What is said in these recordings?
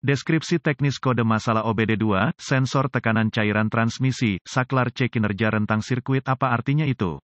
Deskripsi teknis kode masalah OBD2, sensor tekanan cairan transmisi, saklar C kinerja rentang sirkuit. Apa artinya itu?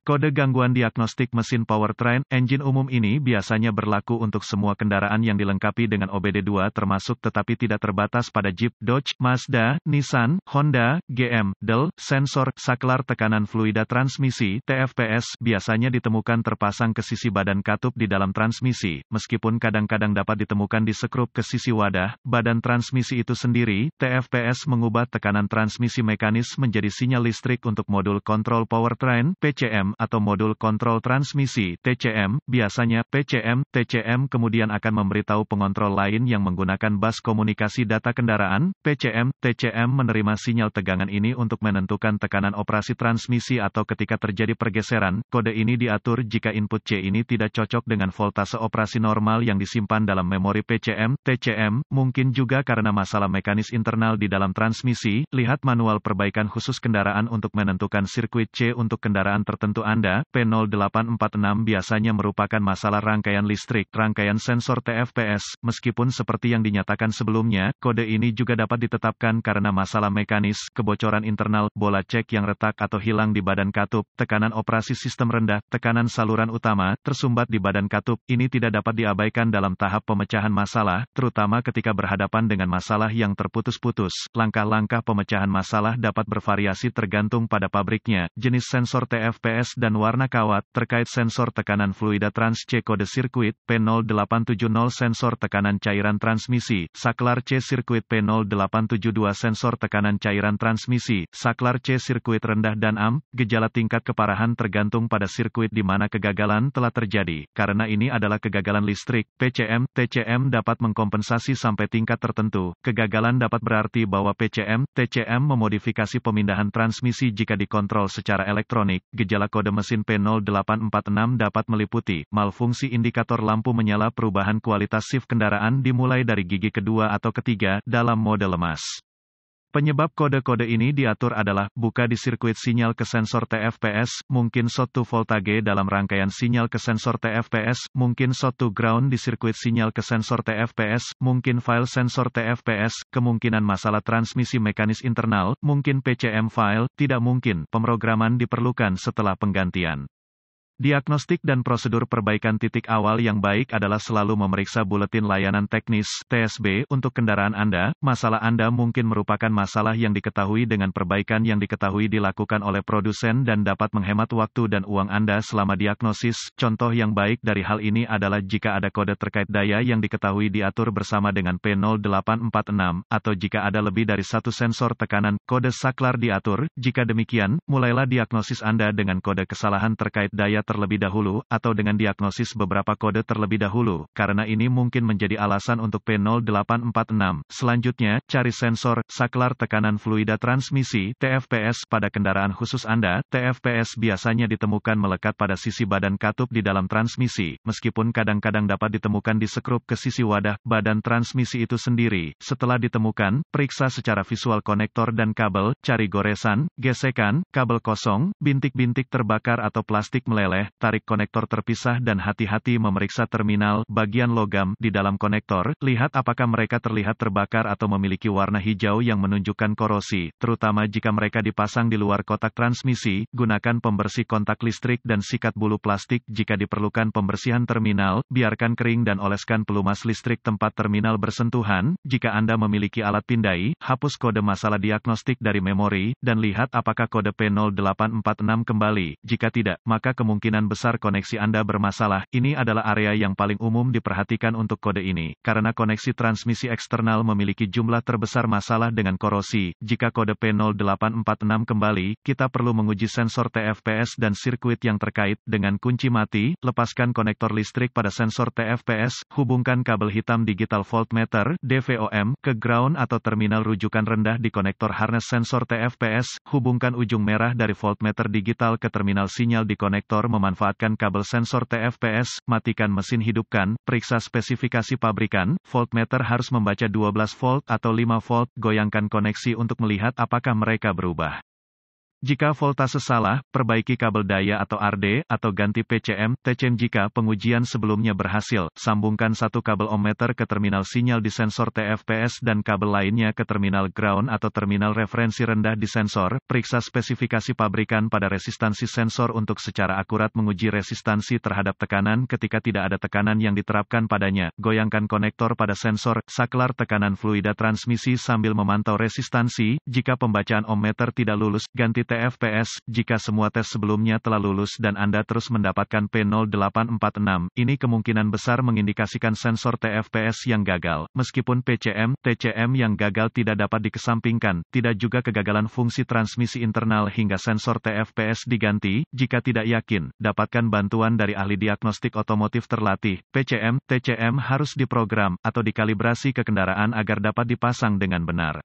Kode gangguan diagnostik mesin powertrain engine umum ini biasanya berlaku untuk semua kendaraan yang dilengkapi dengan OBD2 termasuk tetapi tidak terbatas pada Jeep, Dodge, Mazda, Nissan, Honda, GM, Dell. Sensor saklar tekanan fluida transmisi (TFPS) biasanya ditemukan terpasang ke sisi badan katup di dalam transmisi, meskipun kadang-kadang dapat ditemukan di sekrup ke sisi wadah badan transmisi itu sendiri. TFPS mengubah tekanan transmisi mekanis menjadi sinyal listrik untuk modul kontrol powertrain (PCM) atau modul kontrol transmisi (TCM). Biasanya, PCM/TCM kemudian akan memberitahu pengontrol lain yang menggunakan bus komunikasi data kendaraan. PCM/TCM menerima sinyal tegangan ini untuk menentukan tekanan operasi transmisi atau ketika terjadi pergeseran. Kode ini diatur jika input C ini tidak cocok dengan voltase operasi normal yang disimpan dalam memori PCM/TCM, mungkin juga karena masalah mekanis internal di dalam transmisi. Lihat manual perbaikan khusus kendaraan untuk menentukan sirkuit C untuk kendaraan tertentu Anda. P0846 biasanya merupakan masalah rangkaian listrik, rangkaian sensor TFPS. Meskipun seperti yang dinyatakan sebelumnya, kode ini juga dapat ditetapkan karena masalah mekanis, kebocoran internal, bola cek yang retak atau hilang di badan katup, tekanan operasi sistem rendah, tekanan saluran utama, tersumbat di badan katup. Ini tidak dapat diabaikan dalam tahap pemecahan masalah, terutama ketika berhadapan dengan masalah yang terputus-putus. Langkah-langkah pemecahan masalah dapat bervariasi tergantung pada pabriknya, jenis sensor TFPS dan warna kawat. Terkait sensor tekanan fluida trans C kode sirkuit P0870 sensor tekanan cairan transmisi, saklar C sirkuit P0872 sensor tekanan cairan transmisi, saklar C sirkuit rendah dan AM. Gejala tingkat keparahan tergantung pada sirkuit di mana kegagalan telah terjadi. Karena ini adalah kegagalan listrik, PCM/TCM dapat mengkompensasi sampai tingkat tertentu. Kegagalan dapat berarti bahwa PCM/TCM memodifikasi pemindahan transmisi jika dikontrol secara elektronik. Gejala kode mesin P0846 dapat meliputi malfungsi indikator lampu menyala, perubahan kualitas shift kendaraan dimulai dari gigi kedua atau ketiga dalam mode lemas. Penyebab kode-kode ini diatur adalah, buka di sirkuit sinyal ke sensor TFPS, mungkin short to voltage dalam rangkaian sinyal ke sensor TFPS, mungkin short to ground di sirkuit sinyal ke sensor TFPS, mungkin file sensor TFPS, kemungkinan masalah transmisi mekanis internal, mungkin PCM file, tidak mungkin, pemrograman diperlukan setelah penggantian. Diagnostik dan prosedur perbaikan. Titik awal yang baik adalah selalu memeriksa buletin layanan teknis (TSB) untuk kendaraan Anda. Masalah Anda mungkin merupakan masalah yang diketahui dengan perbaikan yang diketahui dilakukan oleh produsen dan dapat menghemat waktu dan uang Anda selama diagnosis. Contoh yang baik dari hal ini adalah jika ada kode terkait daya yang diketahui diatur bersama dengan P0846, atau jika ada lebih dari satu sensor tekanan, kode saklar diatur. Jika demikian, mulailah diagnosis Anda dengan kode kesalahan terkait daya terlebih dahulu, atau dengan diagnosis beberapa kode terlebih dahulu, karena ini mungkin menjadi alasan untuk P0846. Selanjutnya, cari sensor saklar tekanan fluida transmisi (TFPS) pada kendaraan khusus Anda. TFPS biasanya ditemukan melekat pada sisi badan katup di dalam transmisi, meskipun kadang-kadang dapat ditemukan di sekrup ke sisi wadah badan transmisi itu sendiri. Setelah ditemukan, periksa secara visual konektor dan kabel, cari goresan, gesekan, kabel kosong, bintik-bintik terbakar atau plastik meleleh. Tarik konektor terpisah dan hati-hati memeriksa terminal, bagian logam, di dalam konektor. Lihat apakah mereka terlihat terbakar atau memiliki warna hijau yang menunjukkan korosi, terutama jika mereka dipasang di luar kotak transmisi. Gunakan pembersih kontak listrik dan sikat bulu plastik jika diperlukan pembersihan terminal. Biarkan kering dan oleskan pelumas listrik tempat terminal bersentuhan. Jika Anda memiliki alat pindai, hapus kode masalah diagnostik dari memori, dan lihat apakah kode P0846 kembali. Jika tidak, maka kemungkinan besar koneksi Anda bermasalah. Ini adalah area yang paling umum diperhatikan untuk kode ini, karena koneksi transmisi eksternal memiliki jumlah terbesar masalah dengan korosi. Jika kode P0846 kembali, kita perlu menguji sensor TFPS dan sirkuit yang terkait. Dengan kunci mati, lepaskan konektor listrik pada sensor TFPS, hubungkan kabel hitam digital voltmeter (DVOM) ke ground atau terminal rujukan rendah di konektor harness sensor TFPS, hubungkan ujung merah dari voltmeter digital ke terminal sinyal di konektor memanfaatkan kabel sensor TFPS, matikan mesin, hidupkan, periksa spesifikasi pabrikan, voltmeter harus membaca 12 volt atau 5 volt, goyangkan koneksi untuk melihat apakah mereka berubah. Jika voltase salah, perbaiki kabel daya atau RD, atau ganti PCM, TCM. Jika pengujian sebelumnya berhasil, sambungkan satu kabel ohmmeter ke terminal sinyal di sensor TFPS dan kabel lainnya ke terminal ground atau terminal referensi rendah di sensor. Periksa spesifikasi pabrikan pada resistansi sensor untuk secara akurat menguji resistansi terhadap tekanan ketika tidak ada tekanan yang diterapkan padanya. Goyangkan konektor pada sensor, saklar tekanan fluida transmisi sambil memantau resistansi. Jika pembacaan ohmmeter tidak lulus, ganti TFPS. Jika semua tes sebelumnya telah lulus dan Anda terus mendapatkan P0846, ini kemungkinan besar mengindikasikan sensor TFPS yang gagal. Meskipun PCM, TCM yang gagal tidak dapat dikesampingkan, tidak juga kegagalan fungsi transmisi internal hingga sensor TFPS diganti. Jika tidak yakin, dapatkan bantuan dari ahli diagnostik otomotif terlatih. PCM, TCM harus diprogram atau dikalibrasi ke kendaraan agar dapat dipasang dengan benar.